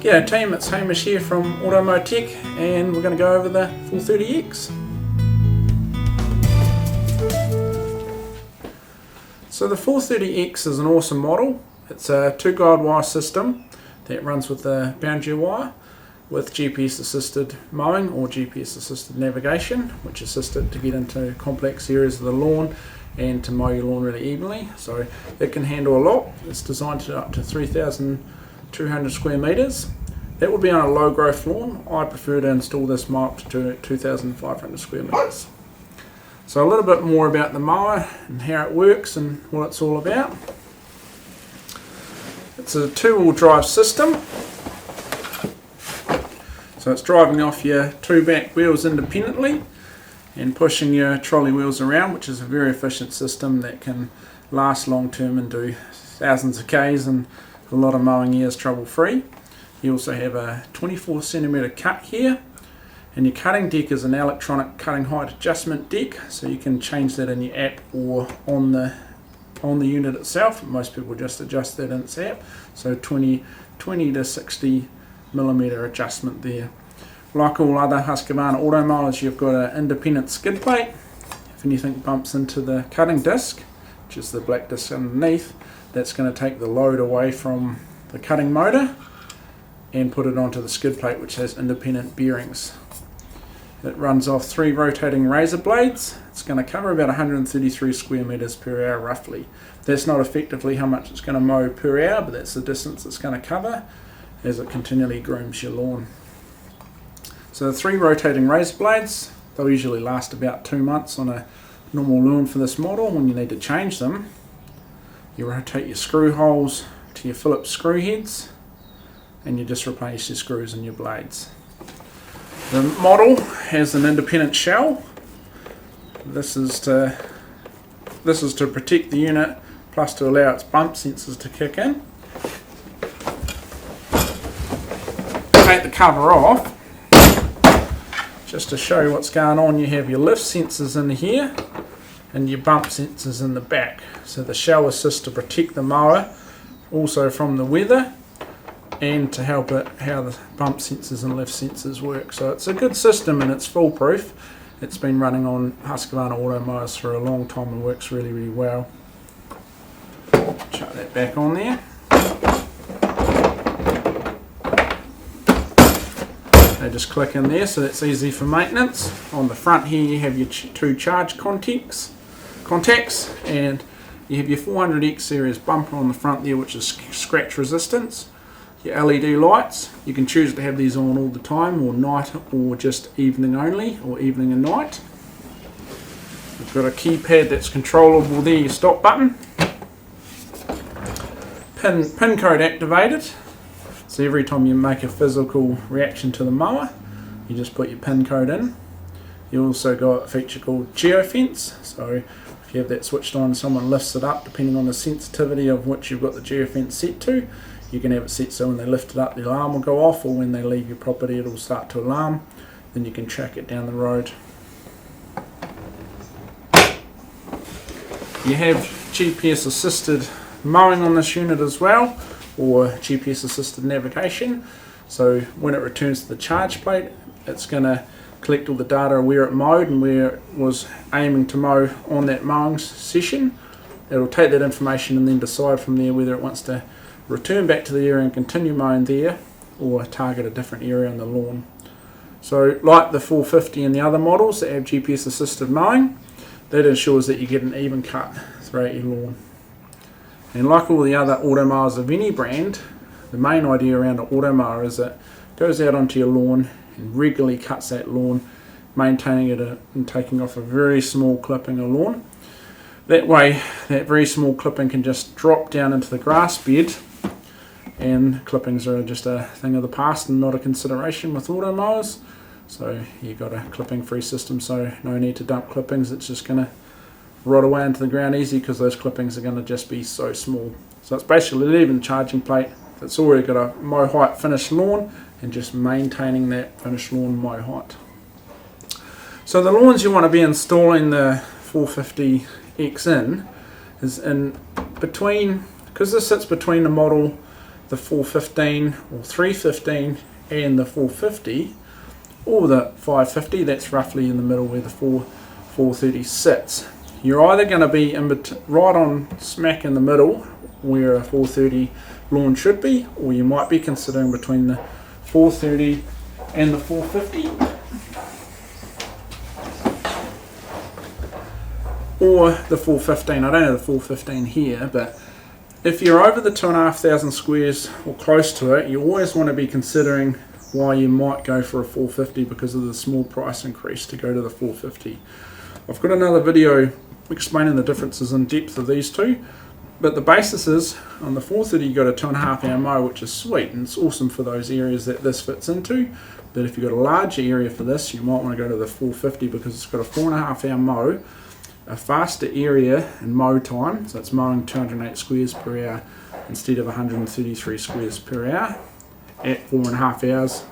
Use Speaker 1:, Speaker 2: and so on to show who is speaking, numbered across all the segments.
Speaker 1: G'day team, it's Hamish here from Automotech and we're going to go over the 430X. So the 430X is an awesome model. It's a 2-guide wire system that runs with the boundary wire with GPS Assisted Mowing or GPS Assisted Navigation, which assists it to get into complex areas of the lawn and to mow your lawn really evenly. So it can handle a lot. It's designed to up to 3,200 square meters. That would be on a low growth lawn. I prefer to install this mower up to 2,500 square meters. So a little bit more about the mower and how it works and what it's all about. It's a 2-wheel drive system. So it's driving off your 2 back wheels independently and pushing your trolley wheels around, which is a very efficient system that can last long term and do thousands of Ks and a lot of mowing years trouble free. You also have a 24 centimeter cut here, and your cutting deck is an electronic cutting height adjustment deck, so you can change that in your app or on the unit itself. Most people just adjust that in its app, so 20 to 60 millimeter adjustment there. Like all other Husqvarna auto mowers, you've got an independent skid plate. If anything bumps into the cutting disc, which is the black disc underneath, that's going to take the load away from the cutting motor and put it onto the skid plate, which has independent bearings. It runs off 3 rotating razor blades. It's going to cover about 133 square meters per hour roughly. That's not effectively how much it's going to mow per hour, but that's the distance it's going to cover as it continually grooms your lawn. So the 3 rotating razor blades, they'll usually last about 2 months on a normal lawn for this model. When you need to change them, you rotate your screw holes to your Phillips screw heads and you just replace your screws and your blades. The model has an independent shell. This is to protect the unit, plus to allow its bump sensors to kick in. Take the cover off. Just to show you what's going on, you have your lift sensors in here and your bump sensors in the back. So the shell assists to protect the mower also from the weather and to help it how the bump sensors and lift sensors work. So it's a good system and it's foolproof. It's been running on Husqvarna auto mowers for a long time and works really, really well. Chuck that back on there. They just click in there, so that's easy for maintenance. On the front here you have your 2 charge contacts, and you have your 400X series bumper on the front there, which is scratch resistance. Your LED lights, you can choose to have these on all the time or night or just evening only or evening and night. You've got a keypad that's controllable there, your stop button. Pin code activated. So every time you make a physical reaction to the mower, you just put your pin code in. You also got a feature called geofence. So if you have that switched on, someone lifts it up, depending on the sensitivity of which you've got the geofence set to, you can have it set so when they lift it up, the alarm will go off, or when they leave your property, it'll start to alarm. Then you can track it down the road. You have GPS assisted mowing on this unit as well, or GPS assisted navigation. So when it returns to the charge plate, it's going to collect all the data where it mowed and where it was aiming to mow on that mowing session. It'll take that information and then decide from there whether it wants to return back to the area and continue mowing there or target a different area on the lawn. So like the 450 and the other models that have GPS assisted mowing, that ensures that you get an even cut throughout your lawn. And like all the other auto mowers of any brand, the main idea around an auto mower is that it goes out onto your lawn and regularly cuts that lawn, maintaining it and taking off a very small clipping of lawn. That way, that very small clipping can just drop down into the grass bed, and clippings are just a thing of the past and not a consideration with auto mowers. So you've got a clipping free system, so no need to dump clippings. It's just going to rot away into the ground easy because those clippings are going to just be so small. So it's basically leaving the charging plate that's already got a mow height finished lawn and just maintaining that finished lawn mow height. So the lawns you want to be installing the 450X in is in between, because this sits between the model the 415 or 315 and the 450, or the 550, that's roughly in the middle where the 430 sits. You're either going to be right on smack in the middle where a 430 lawn should be, or you might be considering between the 430 and the 450, or the 415. I don't have the 415 here, but if you're over the 2,500 squares or close to it, you always want to be considering why you might go for a 450 because of the small price increase to go to the 450. I've got another video explaining the differences in depth of these two, but the basis is on the 430 you got a 2.5 hour mow, which is sweet and it's awesome for those areas that this fits into. But if you've got a larger area for this, you might want to go to the 450 because it's got a 4.5 hour mow, a faster area and mow time, so it's mowing 208 squares per hour instead of 133 squares per hour at 4.5 hours,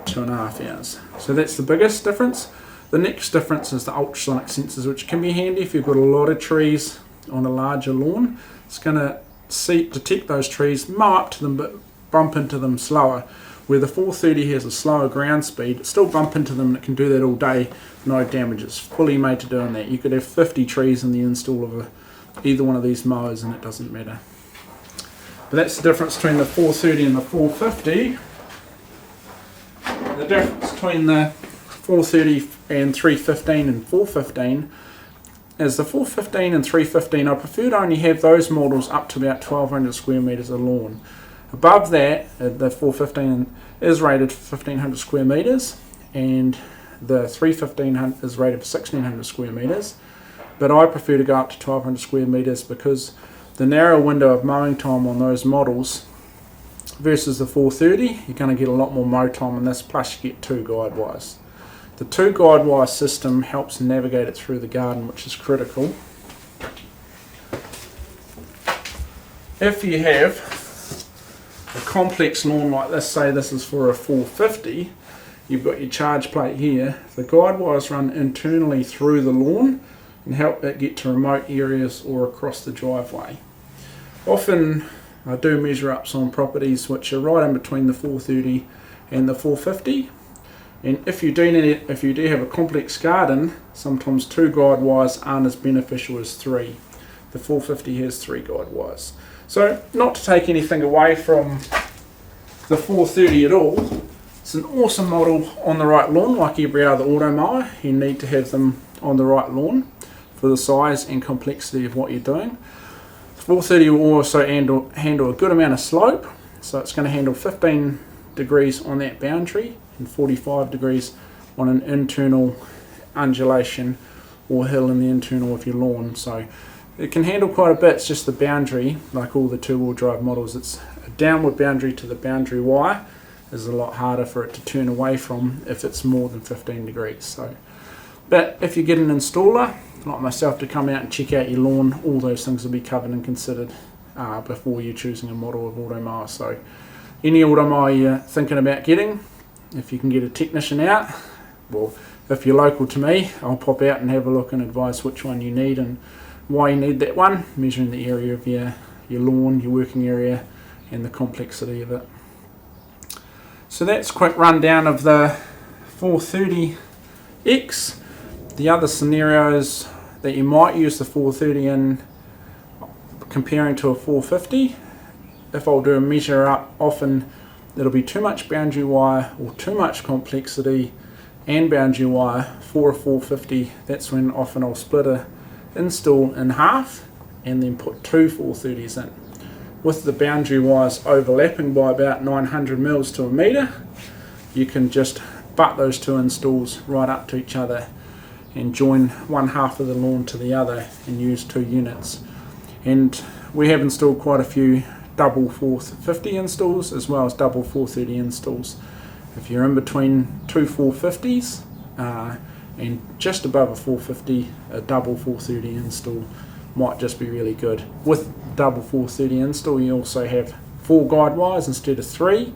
Speaker 1: 2.5 hours. So that's the biggest difference. The next difference is the ultrasonic sensors, which can be handy if you've got a lot of trees on a larger lawn. It's going to detect those trees, mow up to them but bump into them slower. Where the 430 has a slower ground speed, it still bump into them and it can do that all day, no damage. It's fully made to doing that. You could have 50 trees in the install of either one of these mowers and it doesn't matter. But that's the difference between the 430 and the 450. The difference between the 430 and 315 and 415 is the 415 and 315, I prefer to only have those models up to about 1,200 square metres of lawn. Above that, the 415 is rated for 1,500 square metres and the 315 is rated for 1,600 square metres, but I prefer to go up to 1,200 square metres because the narrow window of mowing time on those models versus the 430, you're going to get a lot more mow time in this, plus you get 2 guide wires. The 2 guide wire system helps navigate it through the garden, which is critical. If you have a complex lawn like this, say this is for a 450, you've got your charge plate here, the guide wires run internally through the lawn and help it get to remote areas or across the driveway. Often I do measure ups on properties which are right in between the 430 and the 450, and if you do have a complex garden, sometimes 2 guide wires aren't as beneficial as 3. The 450 has 3 guide wires. So, not to take anything away from the 430 at all, it's an awesome model on the right lawn. Like every other auto mower, you need to have them on the right lawn for the size and complexity of what you're doing. The 430 will also handle a good amount of slope, so it's going to handle 15 degrees on that boundary and 45 degrees on an internal undulation or hill in the internal of your lawn. So it can handle quite a bit. It's just the boundary, like all the 2-wheel drive models, it's a downward boundary to the boundary wire is a lot harder for it to turn away from if it's more than 15 degrees. So, but if you get an installer like myself to come out and check out your lawn, all those things will be covered and considered before you're choosing a model of auto mower. So any auto mower you're thinking about getting, if you can get a technician out, well, if you're local to me, I'll pop out and have a look and advise which one you need and why you need that one, measuring the area of your lawn, your working area, and the complexity of it. So that's a quick rundown of the 430X. The other scenarios that you might use the 430 in comparing to a 450, if I'll do a measure up, often it'll be too much boundary wire or too much complexity and boundary wire for a 450. That's when often I'll split a install in half and then put 2 430s in. With the boundary wires overlapping by about 900 mils to a metre, you can just butt those 2 installs right up to each other and join one half of the lawn to the other and use 2 units. And we have installed quite a few double 450 installs as well as double 430 installs. If you're in between 2 450s and just above a 450, a double 430 install might just be really good. With double 430 install, you also have 4 guide wires instead of 3,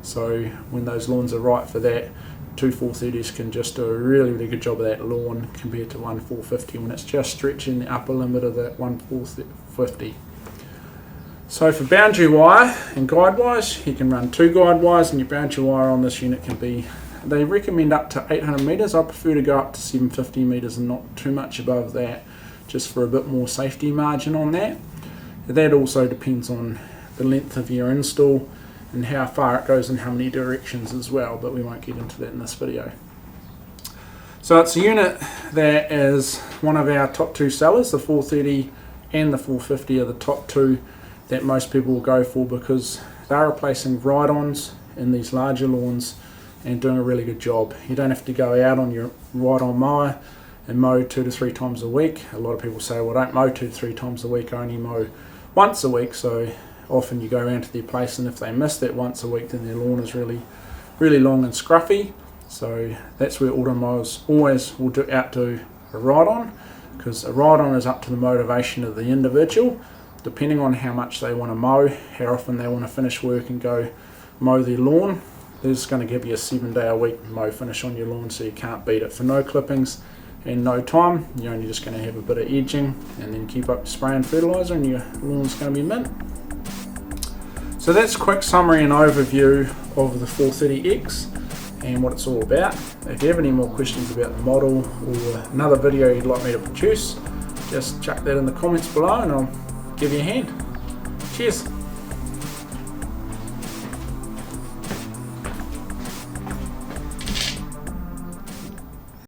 Speaker 1: so when those lawns are right for that, 2 430s can just do a really good job of that lawn compared to one 450 when it's just stretching the upper limit of that one 450. So for boundary wire and guide wires, you can run 2 guide wires, and your boundary wire on this unit can be, they recommend up to 800 metres. I prefer to go up to 750 metres and not too much above that, just for a bit more safety margin on that. That also depends on the length of your install and how far it goes and how many directions as well, but we won't get into that in this video. So it's a unit that is one of our top 2 sellers. The 430 and the 450 are the top 2 that most people will go for, because they're replacing ride-ons in these larger lawns and doing a really good job. You don't have to go out on your ride-on mower and mow 2 to 3 times a week. A lot of people say, well, I don't mow 2 to 3 times a week, I only mow once a week. So often you go around to their place, and if they miss that once a week, then their lawn is really long and scruffy. So that's where auto mowers always will outdo a ride-on, because a ride-on is up to the motivation of the individual, depending on how much they want to mow, how often they want to finish work and go mow their lawn. This is going to give you a 7-day-a-week mow finish on your lawn, so you can't beat it. For no clippings and no time, you're only just going to have a bit of edging and then keep up spraying fertilizer, and your lawn's going to be mint. So that's a quick summary and overview of the 430X and what it's all about. If you have any more questions about the model or another video you'd like me to produce, just chuck that in the comments below and I'll give you a hand. Cheers.